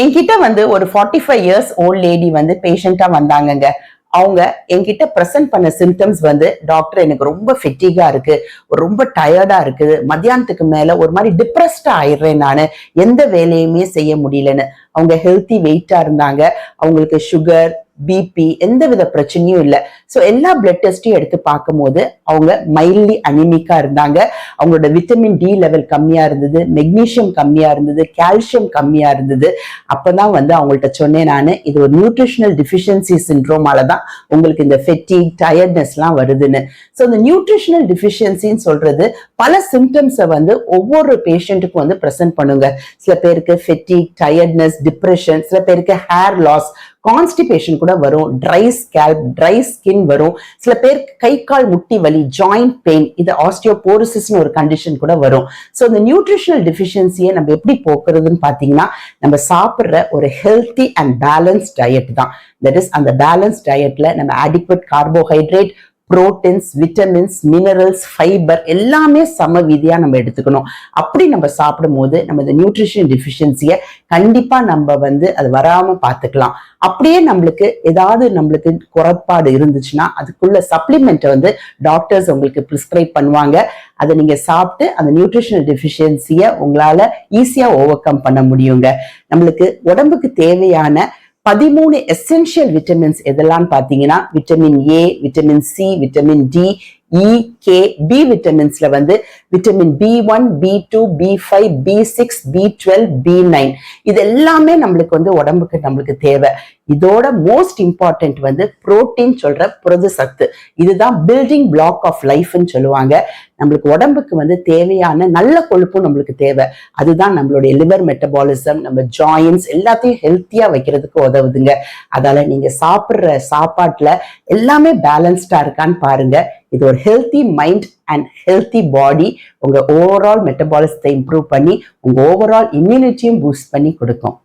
என்கிட்ட வந்து ஒரு 45 இயர்ஸ் ஓல்ட் லேடி வந்து பேஷண்டா வந்தாங்கங்க. அவங்க என்கிட்ட பிரசன்ட் பண்ண சிம்டம்ஸ் வந்து, டாக்டர் எனக்கு ரொம்ப ஃபெட்டிகா இருக்கு, ரொம்ப டயர்டா இருக்குது, மத்தியானத்துக்கு மேல ஒரு மாதிரி டிப்ரெஸ்டா ஆயிடுறேன் நானு, எந்த வேலையுமே செய்ய முடியலன்னு. அவங்க ஹெல்த்தி வெயிட்டா இருந்தாங்க, அவங்களுக்கு சுகர், பிபி எந்த வித பிரச்சனையும் இல்லை. ஸோ எல்லா பிளட் டெஸ்டையும் எடுத்து பார்க்கும் போது அவங்க மைல்ட்லி அனிமிக்கா இருந்தாங்க. அவங்களோட விட்டமின் டி லெவல் கம்மியா இருந்தது, மெக்னீசியம் கம்மியா இருந்தது, கால்சியம் கம்மியா இருந்தது. அப்பதான் வந்து அவங்கள்ட்ட சொன்னேன் நானு, இது ஒரு நியூட்ரிஷனல் டிஃபிஷியன்சி சிண்ட்ரோமால தான் உங்களுக்கு இந்த ஃபெட்டிக் டயர்ட்னஸ் எல்லாம் வருதுன்னு. ஸோ இந்த நியூட்ரிஷனல் டிஃபிஷியன்சின்னு சொல்றது பல சிம்டம்ஸை வந்து ஒவ்வொரு பேஷண்ட்டுக்கும் வந்து ப்ரெசென்ட் பண்ணுங்க. சில பேருக்கு ஃபெட்டிக், டயர்ட்னஸ், டிப்ரெஷன், சில பேருக்கு ஹேர் லாஸ், கான்ஸ்டிபேஷன் கூட வரும், ட்ரை ஸ்கேல்ப், ட்ரை ஸ்கின் வரும். சில பேர் கை கால் முட்டி வலி, ஜாயிண்ட் பெயின், இது ஆஸ்டியோபோரோசிஸ்னு ஒரு கண்டிஷன் கூட வரும். ஸோ இந்த நியூட்ரிஷனல் டிஃபிஷியன்சியை நம்ம எப்படி போக்குறதுன்னு பார்த்தீங்கன்னா, நம்ம சாப்பிட்ற ஒரு ஹெல்த்தி அண்ட் பேலன்ஸ் டயட் தான். தட் இஸ் அந்த பேலன்ஸ் டயட்ல நம்ம அடிக்வெட் carbohydrate, proteins, vitamins, minerals, fibre எல்லாமே சம விதியா நம்ம எடுத்துக்கணும். அப்படி நம்ம சாப்பிடும் போது நம்ம இந்த நியூட்ரிஷன் டிஃபிஷியன்சியை கண்டிப்பா நம்ம வந்து அது வராம பார்த்துக்கலாம். அப்படியே நம்மளுக்கு குறைபாடு இருந்துச்சுன்னா அதுக்குள்ள சப்ளிமெண்ட்டை வந்து டாக்டர்ஸ் உங்களுக்கு பிரிஸ்கிரைப் பண்ணுவாங்க. அதை நீங்க சாப்பிட்டு அந்த நியூட்ரிஷனல் டெஃபிஷியன்சியை உங்களால ஈஸியா ஓவர் கம் பண்ண முடியுங்க. நம்மளுக்கு உடம்புக்கு தேவையான 13 எசென்ஷியல் விட்டமின்ஸ் எதெல்லாம் பார்த்தீங்கன்னா, vitamin A, vitamin C, vitamin D, E, K, B விட்டமின்ஸ்ல வந்து vitamin B1, B2, B5, B6, B12, B9 இது எல்லாமே நம்மளுக்கு வந்து நம்மளுக்கு தேவை. இதோட மோஸ்ட் இம்பார்ட்டன்ட் வந்து புரோட்டீன் சொல்ற புரத சத்து. இதுதான் பில்டிங் பிளாக் ஆஃப் லைஃப்னு சொல்லுவாங்க. நம்மளுக்கு உடம்புக்கு வந்து தேவையான நல்ல கொழுப்பும் நம்மளுக்கு தேவை. அதுதான் நம்மளுடைய லிவர் மெட்டபாலிசம், நம்ம ஜாயின்ஸ் எல்லாத்தையும் ஹெல்த்தியா வைக்கிறதுக்கு உதவுதுங்க. அதால நீங்க சாப்பிடுற சாப்பாட்டுல எல்லாமே பேலன்ஸ்டா இருக்கான்னு பாருங்க. இது ஒரு ஹெல்த்தி மைண்ட் அண்ட் ஹெல்த்தி பாடி உங்க ஓவரால் மெட்டபாலிசத்தை இம்ப்ரூவ் பண்ணி உங்க ஓவரால் இம்யூனிட்டியும் பூஸ்ட் பண்ணி கொடுக்கும்.